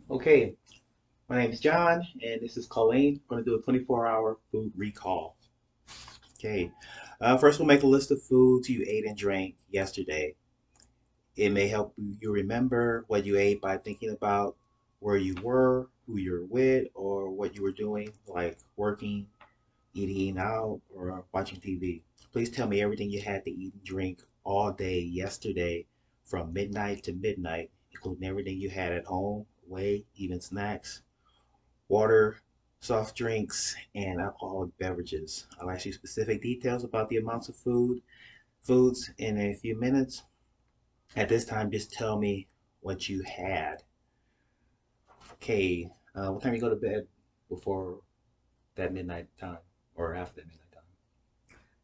Okay, my name is John, and this is Colleen. We're going to do a 24-hour food recall. Okay, first we'll make a list of foods you ate and drank yesterday. It may help you remember what you ate by thinking about where you were, who you're with, or what you were doing, like working, eating out, or watching TV. Please tell me everything you had to eat and drink all day yesterday from midnight to midnight, including everything you had at home, away, even snacks, water, soft drinks, and alcoholic beverages. I'll ask you specific details about the amounts of foods in a few minutes. At this time, just tell me what you had. Okay, what time you go to bed before that midnight time or after that midnight time?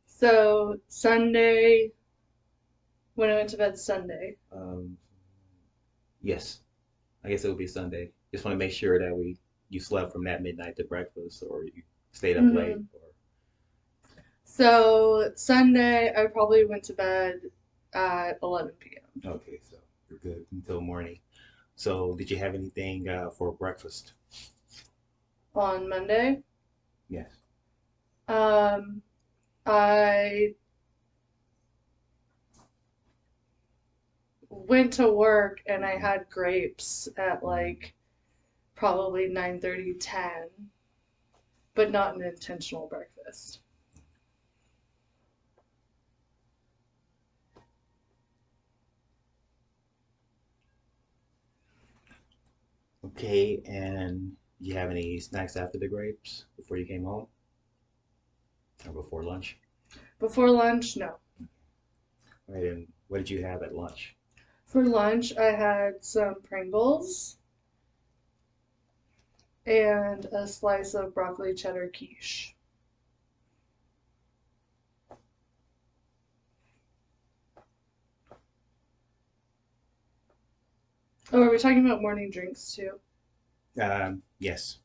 So Sunday, when I went to bed Sunday. Yes, I guess it would be Sunday. Just want to make sure that we you slept from that midnight to breakfast or you stayed up late hmm or So Sunday, I probably went to bed at 11 p.m. okay, so you're good until morning. So, did you have anything for breakfast? On Monday. Yes. Um, I went to work and I Mhm. had grapes at Mhm. like probably 9:30, 10, but not an intentional breakfast. Okay, and you have any snacks after the grapes before you came home or before lunch? Before lunch, no. All right, and what did you have at lunch? For lunch, I had some Pringles and a slice of broccoli cheddar quiche. Oh, are we talking about morning drinks too? Yes.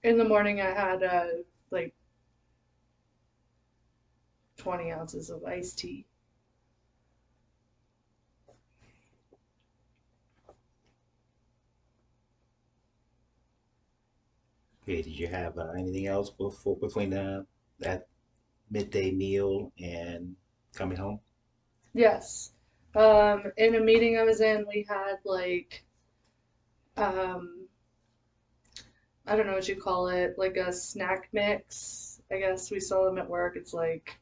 In the morning, I had like 20 ounces of iced tea. Okay, did you have anything else before between that midday meal and coming home? Yes. In a meeting I was in, we had like um, I don't know what you call it, like a snack mix. I guess we sell them at work. It's like,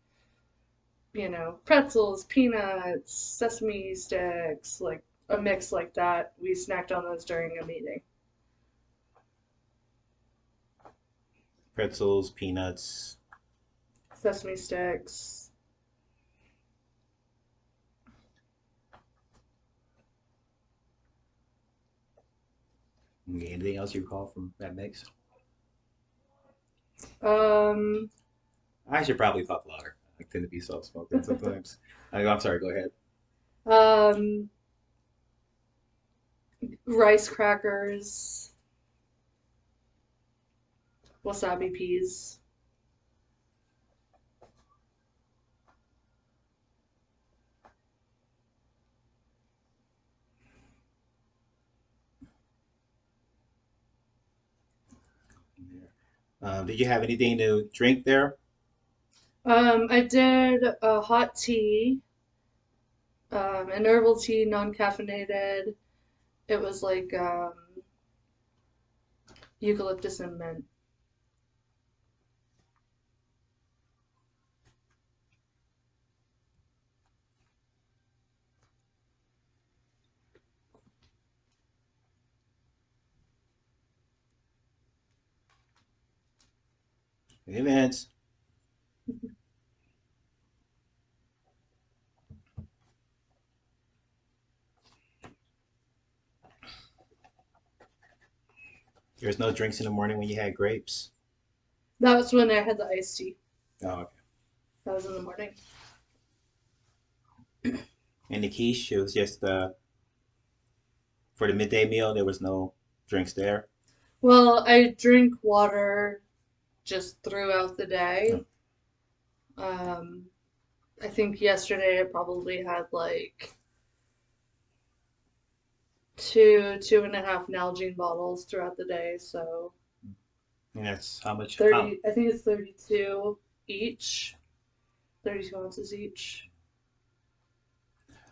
pretzels, peanuts, sesame sticks, like a mix like that. We snacked on those during a meeting. Pretzels, peanuts. Sesame sticks. Okay, anything else you recall from that mix? Um, I should probably talk louder. I tend to be soft-spoken sometimes. I'm sorry. Go ahead. um, rice crackers, wasabi peas. Did you have anything to drink there? I did a hot tea, an herbal tea, non-caffeinated. It was like eucalyptus and mint. Hey, Vince. There's no drinks in the morning when you had grapes. That was when I had the iced tea. Oh, okay. That was in the morning. And the quiche, it was just for the midday meal. There was no drinks there. Well, I drink water just throughout the Oh, day. Um, I think yesterday I probably had like two and a half Nalgene bottles throughout the day. So And that's how much? How? 30, I think it's 32 each, 32 ounces each.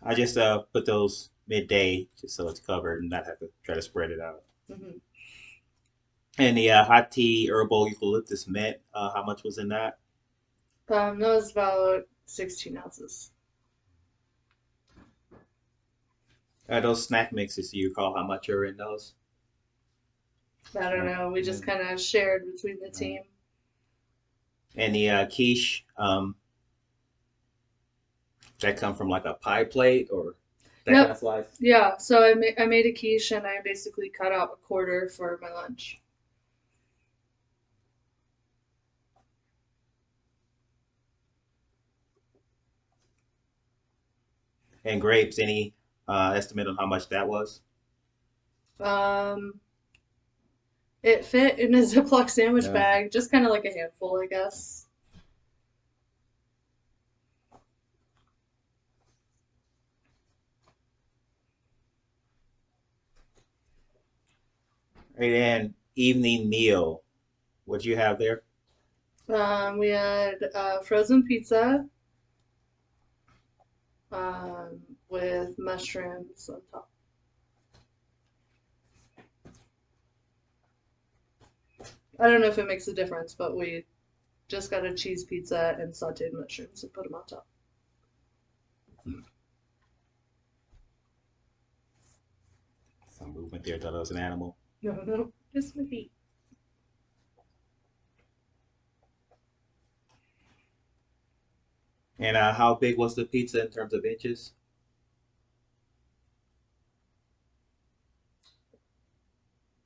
I just put those midday just so it's covered and not have to try to spread it out. Hmm. And the hot tea herbal eucalyptus mint, how much was in that? That was about 16 ounces. Those snack mixes, do you recall how much are in those? I don't Uh, know. We just kind of shared between the uh, team. and the quiche, that come from like a pie plate or that kind of Yep. slice? Yeah. So I made a quiche and I basically cut out a quarter for my lunch. And grapes, any estimate on how much that was? Um, it fit in a Ziploc sandwich Uh, bag, just kind of like a handful, I guess. right, and evening meal, what do you have there? We had frozen pizza with mushrooms on top. I don't know if it makes a difference, but we just got a cheese pizza and sauteed mushrooms and put them on top. Some movement there, thought I was an animal. No, no, just my feet. And how big was the pizza in terms of inches?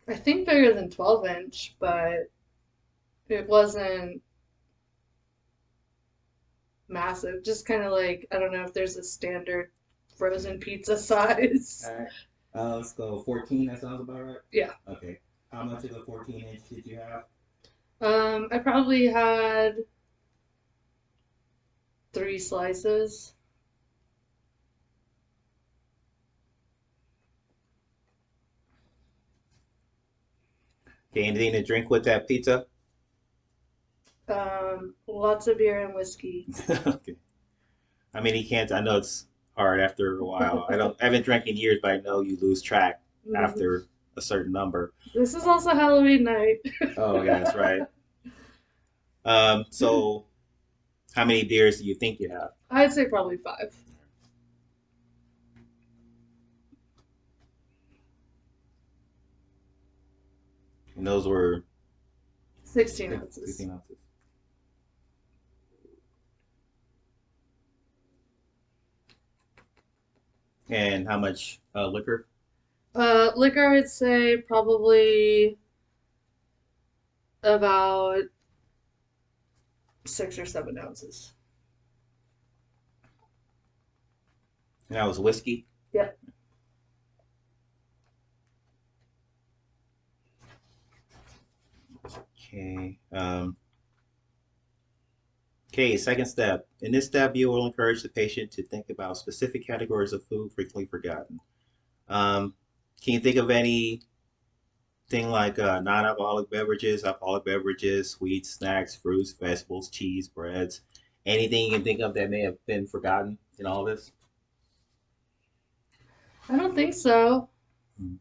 I think bigger than 12-inch, but it wasn't massive. Just kind of like, I don't know if there's a standard frozen pizza size. All right. Let's go 14. That sounds about right. Yeah. Okay. How much of the 14 inch did you have? I probably had 3 slices. Okay, anything to drink with that pizza? Lots of beer and whiskey. Okay. I mean, he can't. I know it's hard after a while. I haven't drank in years, but I know you lose track Mhm. after a certain number. This is also Halloween night. Oh, yeah, that's right. So how many beers do you think you have? I'd say probably 5. And those were 16 ounces. 16 ounces. And how much liquor? Liquor, I'd say probably about 6 or 7 ounces. And that was whiskey. Yep. Okay. Okay, second step. In this step, you will encourage the patient to think about specific categories of food frequently forgotten. Um, can you think of anything like non-alcoholic beverages, alcoholic beverages, sweets, snacks, fruits, vegetables, cheese, breads? Anything you can think of that may have been forgotten in all this? I don't think so. Hmm.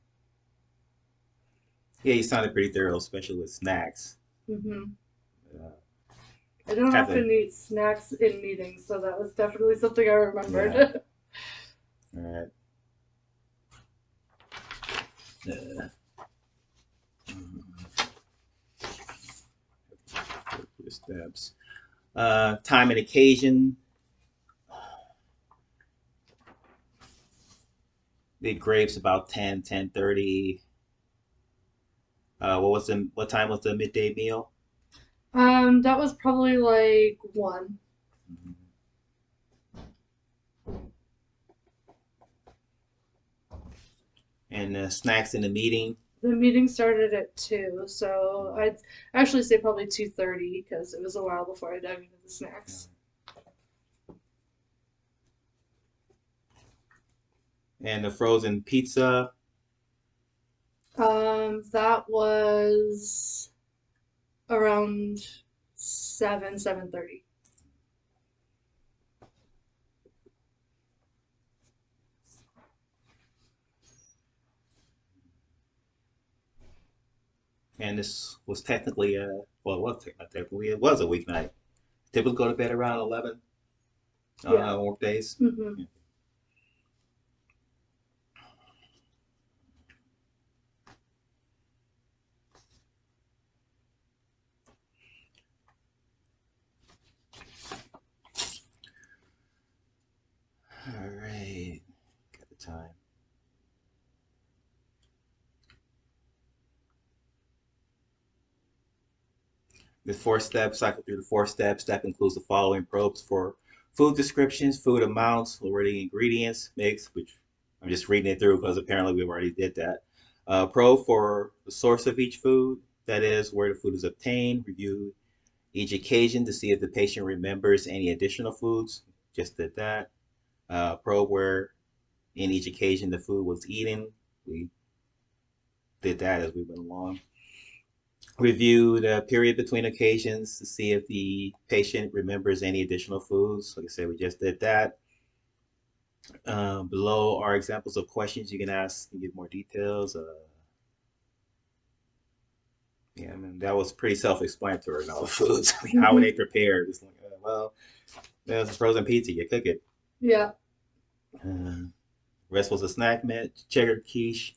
Yeah, you sounded pretty thorough, especially with snacks. Hmm. Uh, I don't have to, often eat snacks in meetings, so that was definitely something I yeah. remembered. All right. Uh, the steps. Time and occasion. The grapes about 10, 10:30. What time was the midday meal? That was probably like 1. Mhm. And snacks in the meeting. The meeting started at 2, so I'd actually say probably 2:30 because it was a while before I dug into the snacks. And the frozen pizza. That was around 7:30. And this was technically well, it was not technically, it was a weeknight. Typically go to bed around 11 Yeah. work days. Hmm. Yeah. All right, got the time. The four steps, cycle through the four steps. Step includes the following probes for food descriptions, food amounts, already ingredients, mix, which I'm just reading it through because apparently we already did that. Probe for the source of each food, that is, where the food is obtained. Review each occasion to see if the patient remembers any additional foods. Just did that. Probe where in each occasion the food was eaten. We did that as we went along. Review the period between occasions to see if the patient remembers any additional foods. Like I said, we just did that. Below are examples of questions you can ask and give more details. Yeah, I mean, that was pretty self-explanatory in all the foods. I mean, how were Hmm. they prepared? It's like, well, there's a frozen pizza. You cook it. Yeah. Uh, Rest was a snack meant cheddar quiche.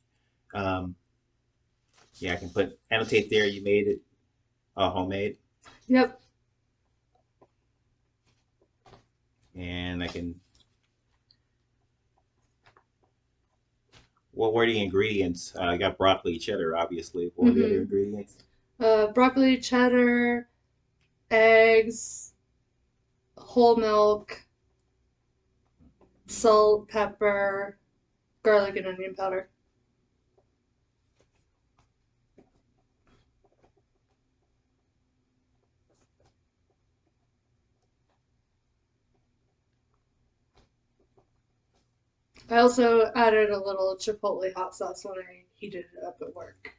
Um, yeah, I can put annotate there. You made it homemade, Yep. and I can. What were the ingredients? I got broccoli, cheddar, obviously. What were the other Hmm. ingredients? Broccoli, cheddar, eggs, whole milk, salt, pepper, garlic, and onion powder. I also added a little chipotle hot sauce when I heated it up at work.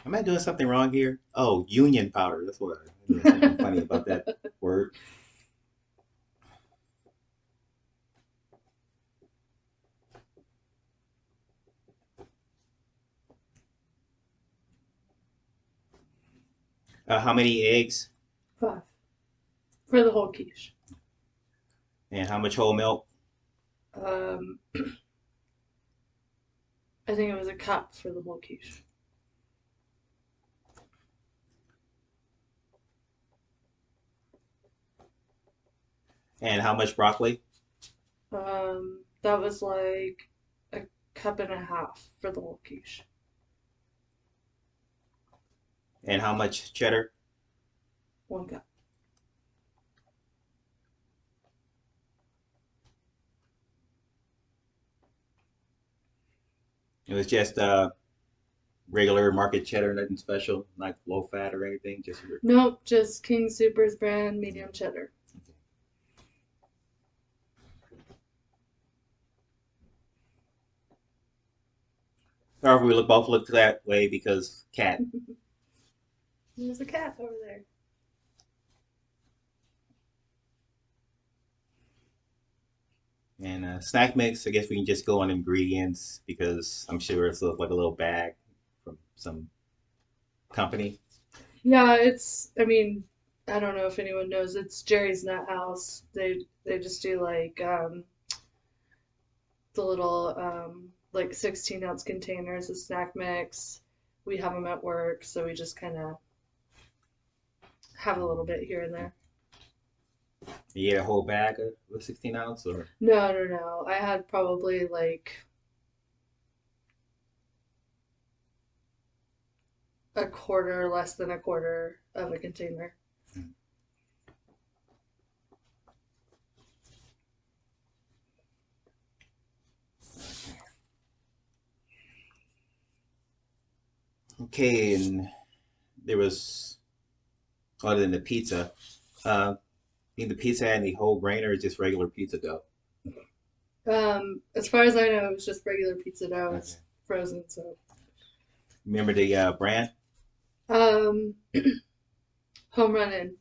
Am I doing something wrong here? Oh, union powder. That's what I'm doing something funny about that word. How many eggs 5 for the whole quiche. and how much whole milk? Um, I think it was a cup for the whole quiche. And how much broccoli? That was like a cup and a half for the whole quiche. And how much cheddar? 1 cup. It was just regular market cheddar, nothing special, like low fat or anything. Just your. Nope, just King Soopers brand medium cheddar. However, we both look that way because cat. There's a cat over there. And snack mix, I guess we can just go on ingredients because I'm sure it's like a little bag from some company. Yeah, I mean, I don't know if anyone knows, it's Jerry's Nut House. They just do like the little like 16-ounce containers of snack mix. We have them at work, so we just kind of have a little bit here and there. You get a whole bag of 16 ounce or. No, no, no. I had probably like a quarter, less than a quarter of a container. Okay, and there was other than the pizza. I think the pizza had any whole grain or just regular pizza dough. As far as I know, it was just regular pizza dough. Okay. It's frozen, so. Remember the brand? Um, home run in.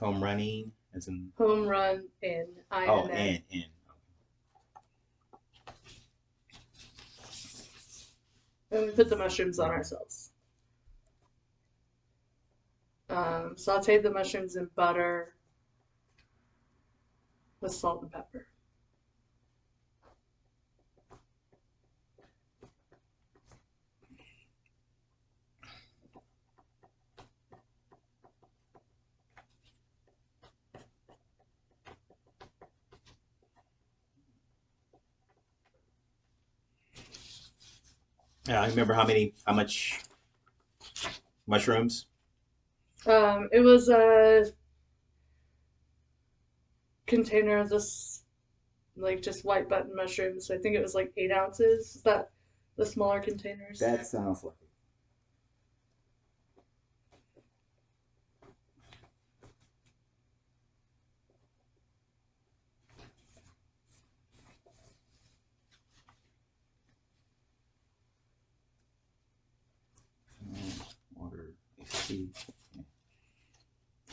Home running, as in Home run in. oh, INN. and And we put the mushrooms on ourselves. Sauteed the mushrooms in butter with salt and pepper. I remember how much mushrooms? It was a container of this, like just white button mushrooms. So I think it was like 8 ounces. Is that the smaller containers? That sounds like water, tea.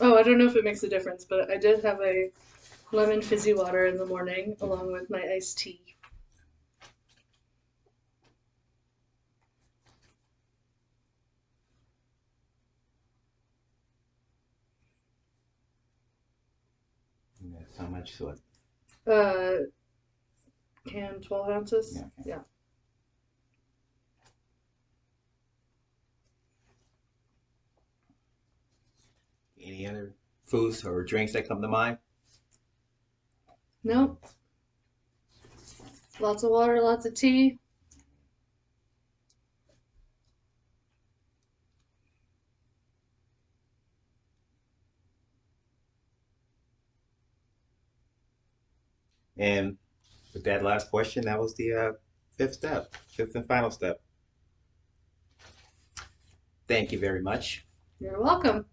Oh, I don't know if it makes a difference, but I did have a lemon fizzy water in the morning along with my iced tea. And that's how much? So Uh, can 12 ounces? yeah. Okay. Yeah. Any other foods or drinks that come to mind? Nope. Lots of water, lots of tea. And with that last question, that was the fifth step, fifth and final step. Thank you very much. You're welcome.